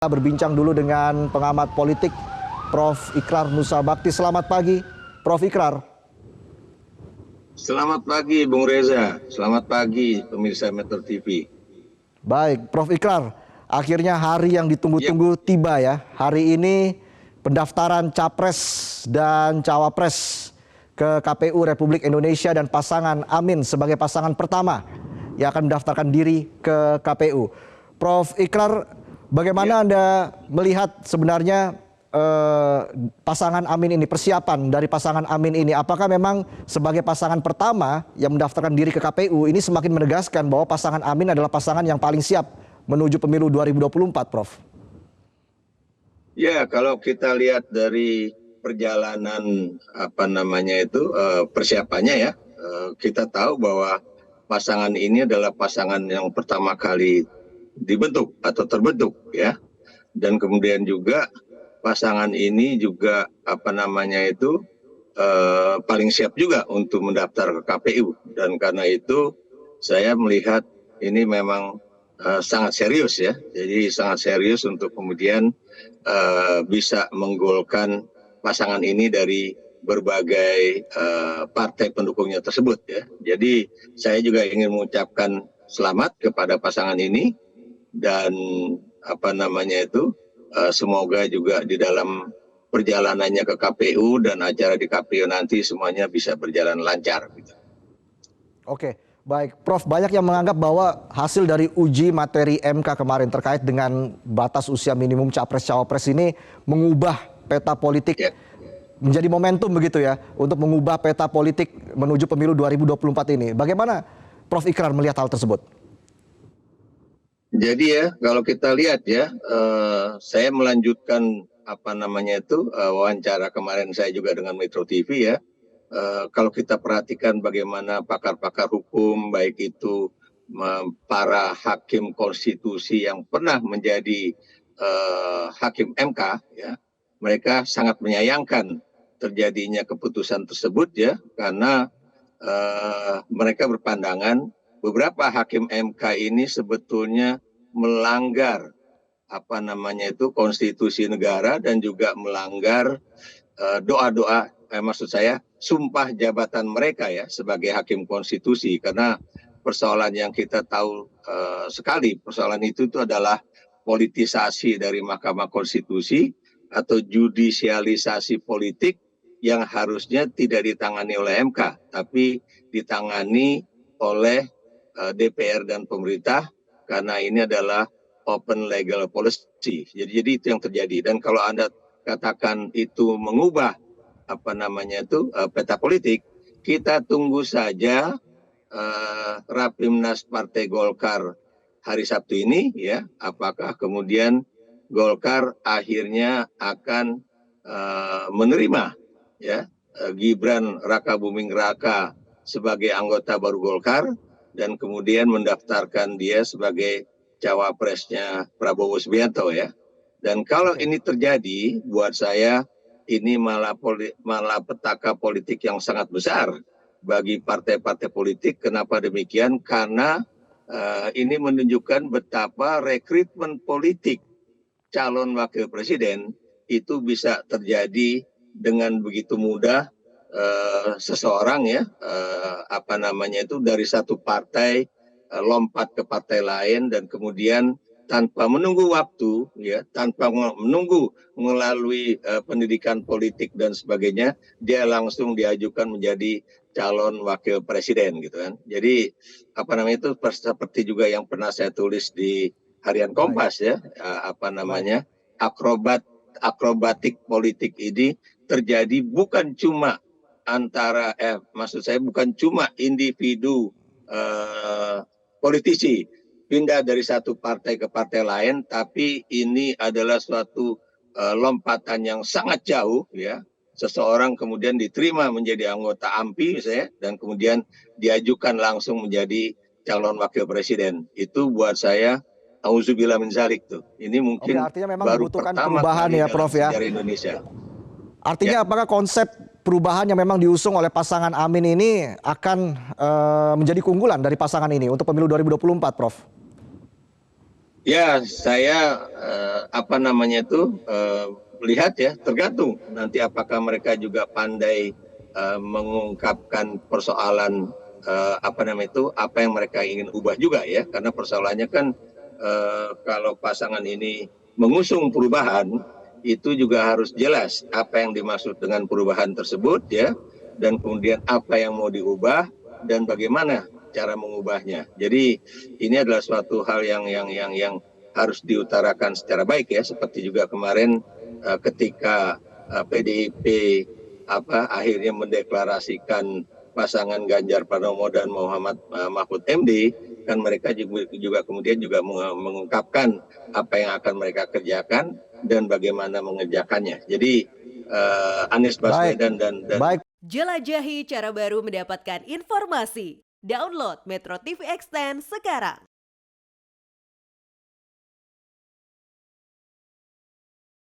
Kita berbincang dulu dengan pengamat politik Prof. Ikrar Nusa Bakti. Selamat pagi, Prof. Ikrar. Selamat pagi, Bung Reza. Selamat pagi, pemirsa Metro TV. Baik, Prof. Ikrar. Akhirnya hari yang ditunggu-tunggu tiba ya. Hari ini pendaftaran Capres dan Cawapres ke KPU Republik Indonesia dan pasangan Amin sebagai pasangan pertama yang akan mendaftarkan diri ke KPU. Prof. Ikrar, bagaimana Anda melihat sebenarnya pasangan Amin ini, persiapan dari pasangan Amin ini? Apakah memang sebagai pasangan pertama yang mendaftarkan diri ke KPU ini semakin menegaskan bahwa pasangan Amin adalah pasangan yang paling siap menuju pemilu 2024, Prof? Ya, kalau kita lihat dari perjalanan persiapannya ya, kita tahu bahwa pasangan ini adalah pasangan yang pertama kali dibentuk atau terbentuk ya, dan kemudian juga pasangan ini juga paling siap juga untuk mendaftar ke KPU, dan karena itu saya melihat ini memang sangat serius ya, jadi sangat serius untuk kemudian bisa menggolkan pasangan ini dari berbagai partai pendukungnya tersebut ya. Jadi saya juga ingin mengucapkan selamat kepada pasangan ini, dan semoga juga di dalam perjalanannya ke KPU dan acara di KPU nanti semuanya bisa berjalan lancar. Oke, baik. Prof, banyak yang menganggap bahwa hasil dari uji materi MK kemarin terkait dengan batas usia minimum Capres-Cawapres ini mengubah peta politik menjadi momentum begitu ya, untuk mengubah peta politik menuju pemilu 2024 ini. Bagaimana Prof. Ikrar melihat hal tersebut? Jadi ya, kalau kita lihat ya, saya melanjutkan wawancara kemarin saya juga dengan Metro TV ya. Kalau kita perhatikan bagaimana pakar-pakar hukum, baik itu para hakim konstitusi yang pernah menjadi hakim MK ya, mereka sangat menyayangkan terjadinya keputusan tersebut ya, karena mereka berpandangan beberapa hakim MK ini sebetulnya melanggar konstitusi negara, dan juga melanggar sumpah jabatan mereka ya sebagai hakim konstitusi. Karena persoalan yang kita tahu sekali, persoalan itu adalah politisasi dari Mahkamah Konstitusi atau judisialisasi politik yang harusnya tidak ditangani oleh MK, tapi ditangani oleh DPR dan pemerintah, karena ini adalah open legal policy. Jadi itu yang terjadi. Dan kalau Anda katakan itu mengubah peta politik, kita tunggu saja Rapimnas Partai Golkar hari Sabtu ini ya, apakah kemudian Golkar akhirnya akan menerima ya Gibran Rakabuming Raka sebagai anggota baru Golkar, dan kemudian mendaftarkan dia sebagai cawapresnya Prabowo Subianto ya. Dan kalau ini terjadi, buat saya ini malah petaka politik yang sangat besar bagi partai-partai politik. Kenapa demikian? Karena ini menunjukkan betapa rekrutmen politik calon wakil presiden itu bisa terjadi dengan begitu mudah. Seseorang ya dari satu partai lompat ke partai lain, dan kemudian tanpa menunggu waktu ya, tanpa menunggu melalui pendidikan politik dan sebagainya, dia langsung diajukan menjadi calon wakil presiden gitu kan. Jadi itu seperti juga yang pernah saya tulis di Harian Kompas ya, akrobatik politik ini terjadi bukan cuma bukan cuma individu politisi pindah dari satu partai ke partai lain, tapi ini adalah suatu lompatan yang sangat jauh ya. Seseorang kemudian diterima menjadi anggota AMPI misalnya, dan kemudian diajukan langsung menjadi calon wakil presiden. Itu buat saya auzubillah min zalik tuh. Ini mungkin artinya memang baru dibutuhkan pertama perubahan kali ya, dalam Prof ya. sejarah Indonesia. Artinya apakah konsep perubahan yang memang diusung oleh pasangan Amin ini akan menjadi keunggulan dari pasangan ini untuk pemilu 2024, Prof? Ya, saya apa namanya itu lihat ya, tergantung nanti apakah mereka juga pandai mengungkapkan persoalan apa namanya itu, apa yang mereka ingin ubah juga ya, karena persoalannya kan kalau pasangan ini mengusung perubahan itu juga harus jelas apa yang dimaksud dengan perubahan tersebut ya, dan kemudian apa yang mau diubah dan bagaimana cara mengubahnya. Jadi ini adalah suatu hal yang harus diutarakan secara baik ya, seperti juga kemarin ketika PDIP akhirnya mendeklarasikan pasangan Ganjar Pranowo dan Muhammad Mahfud MD, kan mereka juga kemudian juga mengungkapkan apa yang akan mereka kerjakan dan bagaimana mengerjakannya. Jadi Anies Baik, Baswedan dan baik. Jelajahi cara baru mendapatkan informasi. Download Metro TV Extend sekarang.